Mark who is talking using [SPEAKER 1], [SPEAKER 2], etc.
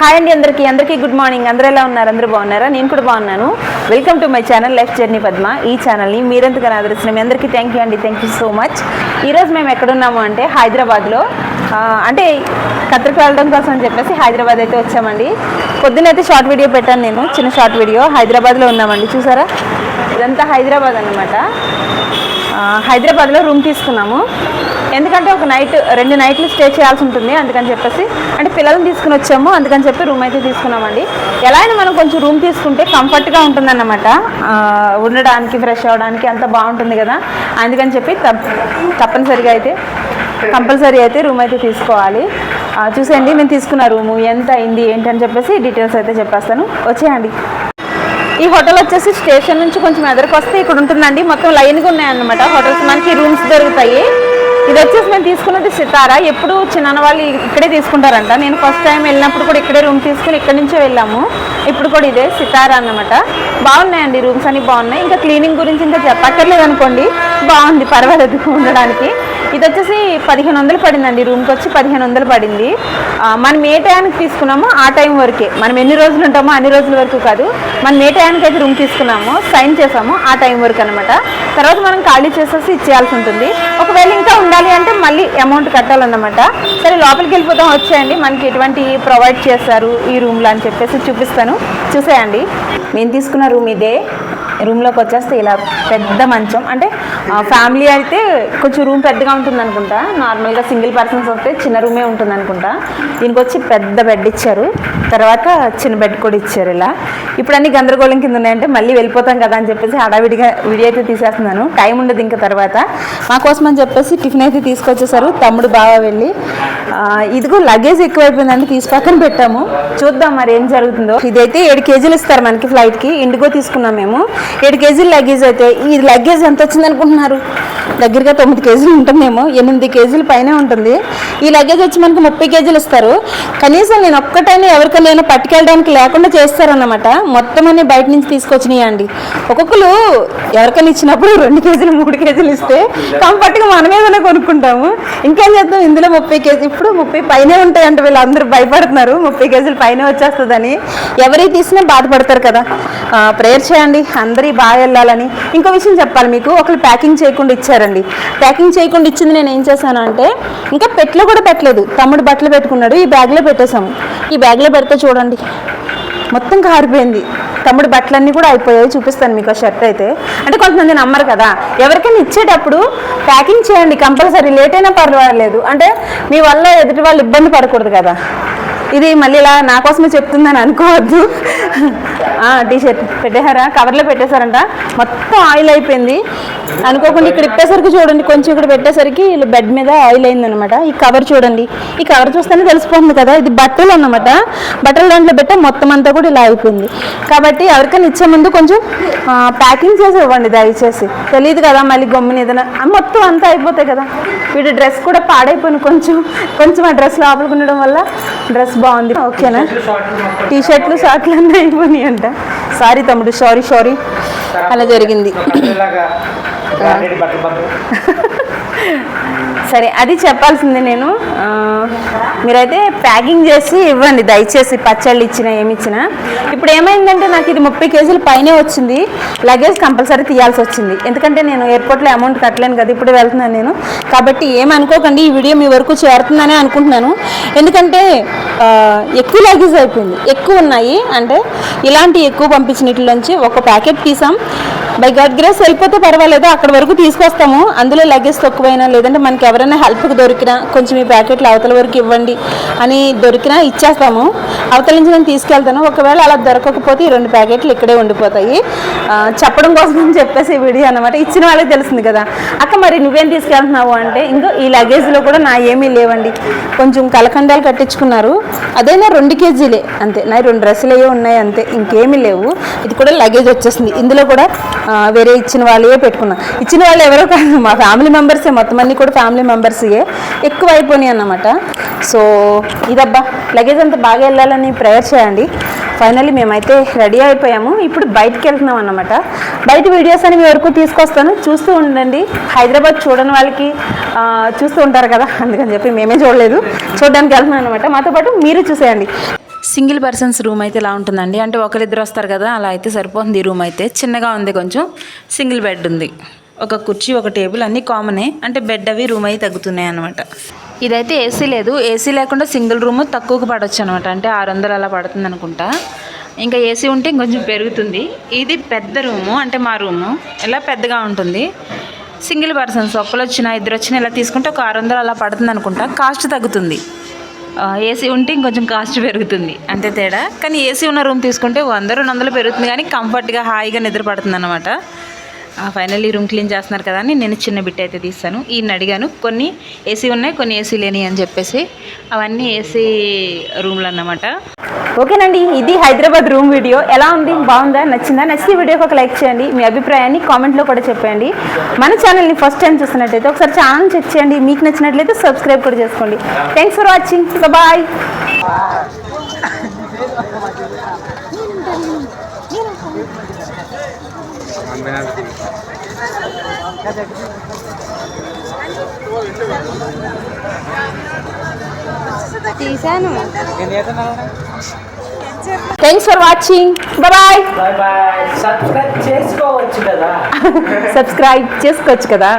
[SPEAKER 1] Hi అండి అందరికీ good morning. అందరూ ఎలా ఉన్నారు? అందరూ బాగున్నారా? నేను కూడా బాగున్నాను. Welcome to my channel life journey Padma. ఈ ఛానల్ని మీరెంతగానో ఆదరిస్తున్న మీ అందరికీ థ్యాంక్ యూ అండి. Thank you so much. ఈరోజు మేము ఎక్కడున్నాము అంటే హైదరాబాద్లో, అంటే కత్రికి వెళ్ళడం కోసం అని చెప్పేసి హైదరాబాద్ అయితే వచ్చామండి. పొద్దునైతే షార్ట్ వీడియో పెట్టాను నేను, చిన్న షార్ట్ వీడియో. హైదరాబాద్లో ఉన్నామండి, చూసారా? ఇదంతా హైదరాబాద్ అన్నమాట. హైదరాబాద్లో రూమ్ తీసుకున్నాము. ఎందుకంటే ఒక నైట్ 2 నైట్లు స్టే చేయాల్సి ఉంటుంది, అందుకని చెప్పేసి. అంటే పిల్లల్ని తీసుకుని వచ్చాము, అందుకని చెప్పి రూమ్ అయితే తీసుకున్నామండి. ఎలా అయినా మనం కొంచెం రూమ్ తీసుకుంటే కంఫర్ట్గా ఉంటుందన్నమాట, ఉండడానికి, ఫ్రెష్ అవ్వడానికి అంత బాగుంటుంది కదా. అందుకని చెప్పి కంపల్సరీ అయితే రూమ్ అయితే తీసుకోవాలి. చూసేయండి మేము తీసుకున్న రూము ఎంత అయింది ఏంటని చెప్పేసి డీటెయిల్స్ అయితే చెప్పేస్తాను, వచ్చేయండి. ఈ హోటల్ వచ్చేసి స్టేషన్ నుంచి కొంచెం ఎదురుకు వస్తే ఇక్కడ ఉంటుందండి. మొత్తం లైన్గా ఉన్నాయన్నమాట హోటల్స్, మనకి రూమ్స్ దొరుకుతాయి. ఇది వచ్చేసి మేము తీసుకున్నది సితారా. ఎప్పుడు చిన్న వాళ్ళు ఇక్కడే తీసుకుంటారంట. నేను ఫస్ట్ టైం వెళ్ళినప్పుడు కూడా ఇక్కడే రూమ్ తీసుకుని ఇక్కడి నుంచే వెళ్ళాము. ఇప్పుడు కూడా ఇదే సితారా అన్నమాట. బాగున్నాయండి రూమ్స్ అన్ని బాగున్నాయి. ఇంకా క్లీనింగ్ గురించి ఇంకా చెప్పక్కర్లేదు అనుకోండి, బాగుంది, పర్వాలేదు ఉండడానికి. ఇది వచ్చేసి 1500 పడిందండి. రూమ్కి వచ్చి 1500 పడింది. మనం ఏ టైంకి తీసుకున్నామో ఆ టైం వరకే, మనం ఎన్ని రోజులు ఉంటామో అన్ని రోజుల వరకు కాదు, మనం ఏ టైంకి అయితే రూమ్ తీసుకున్నామో సైన్ చేసామో ఆ టైం వరకు అనమాట. తర్వాత మనం ఖాళీ చేసేసి ఇచ్చేయాల్సి ఉంటుంది. ఒకవేళ ఇంకా ఉండాలి అంటే మళ్ళీ అమౌంట్ కట్టాలన్నమాట. సరే లోపలికి వెళ్ళిపోతాం, వచ్చేయండి. మనకి ఎటువంటి ప్రొవైడ్ చేస్తారు ఈ రూమ్లో అని చెప్పేసి చూపిస్తాను, చూసేయండి. మేము తీసుకున్న రూమ్ ఇదే. రూమ్లోకి వచ్చేస్తే ఇలా పెద్ద మంచం, అంటే ఫ్యామిలీ అయితే కొంచెం రూమ్ పెద్దగా ఉంటుంది అనుకుంటా. నార్మల్గా సింగిల్ పర్సన్స్ వస్తే చిన్న రూమే ఉంటుంది అనుకుంటా. దీనికి వచ్చి పెద్ద బెడ్ ఇచ్చారు, తర్వాత చిన్న బెడ్ కూడా ఇచ్చారు. ఇలా ఇప్పుడు అన్ని గందరగోళం కింద ఉన్నాయంటే మళ్ళీ వెళ్ళిపోతాం కదా అని చెప్పేసి హడావిడిగా వీడియో అయితే తీసేస్తున్నాను, టైం ఉండదు ఇంకా. తర్వాత మా కోసం అని చెప్పేసి టిఫిన్ అయితే తీసుకొచ్చేసారు తమ్ముడు బాగా వెళ్ళి. ఇదిగో లగేజ్ ఎక్కువైపోయిందండి, తీసి పక్కన పెట్టాము, చూద్దాం మరి ఏం జరుగుతుందో. ఇదైతే 7 కేజీలు ఇస్తారు మనకి ఫ్లైట్కి. ఇండిగో తీసుకున్నాం మేము. 7 కేజీలు లగేజ్ అయితే. ఈ లగేజ్ ఎంత వచ్చింది అనుకుంటున్నారు? దగ్గరగా 9 కేజీలు ఉంటుందేమో, 8 కేజీల పైనే ఉంటుంది. ఈ లగేజ్ వచ్చి మనకి 30 కేజీలు ఇస్తారు. కనీసం నేను ఒక్కటైనా ఎవరికైనా పట్టుకెళ్ళడానికి లేకుండా చేస్తారన్నమాట. మొత్తం అన్ని బయట నుంచి తీసుకొచ్చినాయండి. ఒక్కొక్కరు ఎవరికైనా ఇచ్చినప్పుడు 2 కేజీలు 3 కేజీలు ఇస్తే కంఫర్ట్గా మనం ఏదైనా కొనుక్కుంటాము. ఇంకేం చేద్దాం, ఇందులో 30 కేజీ, ఇప్పుడు 30 పైనే ఉంటాయంటే వీళ్ళందరూ భయపడుతున్నారు 30 కేజీలు పైనే వచ్చేస్తుందని. ఎవరి తీసినా బాధపడతారు కదా. ప్రేయర్ చేయండి అందరి బాగా వెళ్ళాలని. ఇంకో విషయం చెప్పాలి మీకు, ఒకరు ప్యాకింగ్ చేయకుండా ఇచ్చారండి. ప్యాకింగ్ చేయకుండా ఇచ్చింది నేను ఏం చేశాను అంటే, ఇంకా పెట్లో కూడా పెట్టలేదు. తమ్ముడు బట్టలు పెట్టుకున్నాడు, ఈ బ్యాగ్లో పెట్టేశాము. ఈ బ్యాగ్లో పెడితే చూడండి మొత్తం కారిపోయింది. తమ్ముడు బట్టలన్నీ కూడా అయిపోయాయి. చూపిస్తాను మీకు ఆ షర్ట్ అయితే. అంటే కొంతమంది నమ్మరు కదా, ఎవరికైనా ఇచ్చేటప్పుడు ప్యాకింగ్ చేయండి కంపల్సరీ, లేట్ అయినా పర్వాలేదు. అంటే మీ వల్ల ఎదుటి వాళ్ళు ఇబ్బంది పడకూడదు కదా. ఇది మళ్ళీ ఇలా నా కోసమే చెప్తుందని అనుకోవద్దు. టీషర్ట్ పెట్టేశారా, కవర్లో పెట్టేశారంట. మొత్తం ఆయిల్ అయిపోయింది. అనుకోకుండా ఇక్కడ ఇప్పేసరికి చూడండి, కొంచెం ఇక్కడ పెట్టేసరికి బెడ్ మీద ఆయిల్ అయిందనమాట. ఈ కవర్ చూడండి, ఈ కవర్ చూస్తేనే తెలిసిపోతుంది కదా, ఇది బట్టలు అన్నమాట. బట్టలు దాంట్లో పెట్టే మొత్తం అంతా కూడా ఇలా అయిపోయింది. కాబట్టి ఎవరికైనా ఇచ్చే ముందు కొంచెం ప్యాకింగ్ చేసి ఇవ్వండి దయచేసి. తెలియదు కదా మళ్ళీ గమ్ముని ఏదైనా మొత్తం అంతా అయిపోతాయి కదా. వీడి డ్రెస్ కూడా పాడైపోయింది కొంచెం ఆ డ్రెస్ లోపలికి ఉండడం వల్ల. డ్రెస్ బాగుంది, ఓకేనా? టీషర్ట్లు షార్ట్లు అన్నీ అయిపోయినాయి అంట. సారీ తమ్ముడు, సారీ, అలా జరిగింది. సరే, అది చెప్పాల్సింది నేను. మీరైతే ప్యాకింగ్ చేసి ఇవ్వండి దయచేసి, పచ్చళ్ళు ఇచ్చినా ఏమి ఇచ్చినా. ఇప్పుడు ఏమైందంటే నాకు ఇది 30 కేజీల పైనే వచ్చింది. లగేజ్ కంపల్సరీ తీయాల్సి వచ్చింది, ఎందుకంటే నేను ఎయిర్పోర్ట్లో అమౌంట్ కట్టలేను కదా, ఇప్పుడు వెళ్తున్నాను నేను. కాబట్టి ఏమనుకోకండి, ఈ వీడియో మీ వరకు చేరుతుందని అనుకుంటున్నాను. ఎందుకంటే ఎక్కువ లగేజ్ అయిపోయింది, ఎక్కువ ఉన్నాయి. అంటే ఇలాంటి ఎక్కువ పంపించినట్లోంచి ఒక ప్యాకెట్ తీసాం. బై గాడ్ గ్రేస్ వెళ్ళిపోతే పర్వాలేదు, అక్కడ వరకు తీసుకొస్తాము. అందులో లగేజ్ తక్కువైనా, లేదంటే మనకి ఎవరైనా హెల్ప్కి దొరికినా కొంచెం ఈ ప్యాకెట్లు అవతల వరకు ఇవ్వండి అని దొరికినా ఇచ్చేస్తాము. అవతల నుంచి నేను తీసుకెళ్తాను. ఒకవేళ అలా దొరకకపోతే ఈ 2 ప్యాకెట్లు ఇక్కడే ఉండిపోతాయి. చెప్పడం కోసం చెప్పేసి వీడియో అన్నమాట. ఇచ్చిన వాళ్ళకి తెలుస్తుంది కదా, అక్క మరి నువ్వేం తీసుకెళ్తున్నావు అంటే, ఇంకో ఈ లగేజ్లో కూడా నా ఏమీ లేవండి. కొంచెం కలకండాలు కట్టించుకున్నారు, అదైనా 2 కేజీలే అంతే. నా 2 డ్రెస్సులు అయ్యే ఉన్నాయి అంతే, ఇంకేమీ లేవు. ఇది కూడా లగేజ్ వచ్చేసింది. ఇందులో కూడా వేరే ఇచ్చిన వాళ్ళే పెట్టుకున్నా. ఇచ్చిన వాళ్ళు ఎవరో కాదు, మా ఫ్యామిలీ మెంబర్సే. మొత్తం అన్నీ కూడా ఫ్యామిలీ మెంబర్స్యే. ఎక్కువ అయిపోయినాయి అన్నమాట. సో ఇదబ్బా, లగేజ్ అంతా బాగా వెళ్ళాలని ప్రేయర్ చేయండి. ఫైనల్లీ మేమైతే రెడీ అయిపోయాము. ఇప్పుడు బయటికి వెళ్తున్నాం అన్నమాట. బయట వీడియోస్ అని మీ వరకు తీసుకొస్తాను, చూస్తూ ఉండండి. హైదరాబాద్ చూడని వాళ్ళకి చూస్తూ ఉంటారు కదా, అందుకని చెప్పి మేమే చూడలేదు, చూడడానికి వెళ్తున్నాం అనమాట. మాతో పాటు మీరు చూసేయండి. సింగిల్ పర్సన్స్ రూమ్ అయితే ఇలా ఉంటుందండి. అంటే ఒకరిద్దరు వస్తారు కదా, అలా అయితే సరిపోతుంది. ఈ రూమ్ అయితే చిన్నగా ఉంది, కొంచెం సింగిల్ బెడ్ ఉంది, ఒక కుర్చీ ఒక టేబుల్ అన్నీ కామనే. అంటే బెడ్ అవి రూమ్ అవి తగ్గుతున్నాయి అనమాట. ఇదైతే ఏసీ లేదు, ఏసీ లేకుండా సింగిల్ రూమ్ తక్కువకు పడవచ్చు అనమాట. అంటే 600 అలా పడుతుంది అనుకుంటా. ఇంకా ఏసీ ఉంటే ఇంకొంచెం పెరుగుతుంది. ఇది పెద్ద రూము, అంటే మా రూము ఇలా పెద్దగా ఉంటుంది. సింగిల్ పర్సన్స్ ఒకరు వచ్చినా ఇద్దరు వచ్చినా ఇలా తీసుకుంటే ఒక 600 అలా పడుతుంది అనుకుంటా. కాస్ట్ తగ్గుతుంది. ఏసీ ఉంటే ఇంకొంచెం కాస్ట్ పెరుగుతుంది, అంతే తేడా. కానీ ఏసీ ఉన్న రూమ్ తీసుకుంటే 100-200 పెరుగుతుంది, కానీ కంఫర్ట్గా హాయిగా నిద్ర పడుతుంది అనమాట. ఫైనల్లీ రూమ్ క్లీన్ చేస్తున్నారు కదా అని నేను చిన్న బిట్ అయితే తీస్తాను. ఈయన అడిగాను, కొన్ని ఏసీ ఉన్నాయి కొన్ని ఏసీ లేని అని చెప్పేసి. అవన్నీ ఏసీ రూమ్లు అన్నమాట. ఓకేనండి, ఇది హైదరాబాద్ రూమ్ వీడియో. ఎలా ఉంది, బాగుందా, నచ్చిందా? నచ్చితే వీడియోకి ఒక లైక్ చేయండి, మీ అభిప్రాయాన్ని కామెంట్లో కూడా చెప్పండి. మన ఛానల్ని ఫస్ట్ టైం చూస్తున్నట్టయితే ఒకసారి ఛానల్ చెక్ చేయండి. మీకు నచ్చినట్లయితే సబ్స్క్రైబ్ కూడా చేసుకోండి. Thanks for watching, bye. తీసాను. Thanks for watching, bye.
[SPEAKER 2] Subscribe చేసుకోవచ్చు కదా.
[SPEAKER 1] సబ్స్క్రైబ్ చేసుకోవచ్చు కదా.